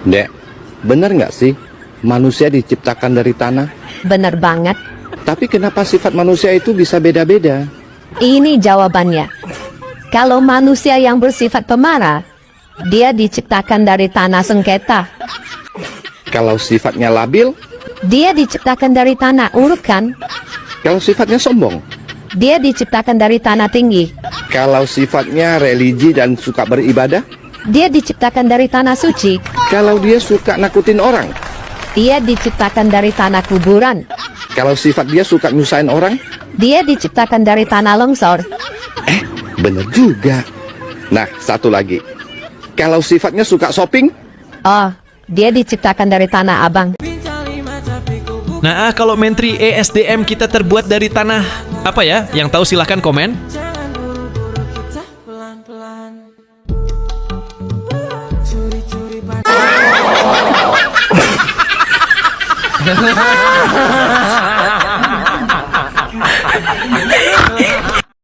Dek, benar nggak sih manusia diciptakan dari tanah? Bener banget. Tapi kenapa sifat manusia itu bisa beda-beda? Ini jawabannya. Kalau manusia yang bersifat pemarah, dia diciptakan dari tanah sengketa. Kalau sifatnya labil, Dia diciptakan dari tanah uruk kan? kalau sifatnya sombong, Dia diciptakan dari tanah tinggi. kalau sifatnya religi dan suka beribadah, Dia diciptakan dari tanah suci. kalau dia suka nakutin orang, Dia diciptakan dari tanah kuburan. kalau sifat dia suka nyusahin orang, Dia diciptakan dari tanah longsor. bener juga. Nah, satu lagi. Kalau sifatnya suka shopping, Oh, dia diciptakan dari tanah abang. Nah, kalau menteri ESDM kita terbuat dari tanah apa ya? Yang tahu silahkan komen. Jangan buru-buru kita pelan-pelan. Curi-curi pada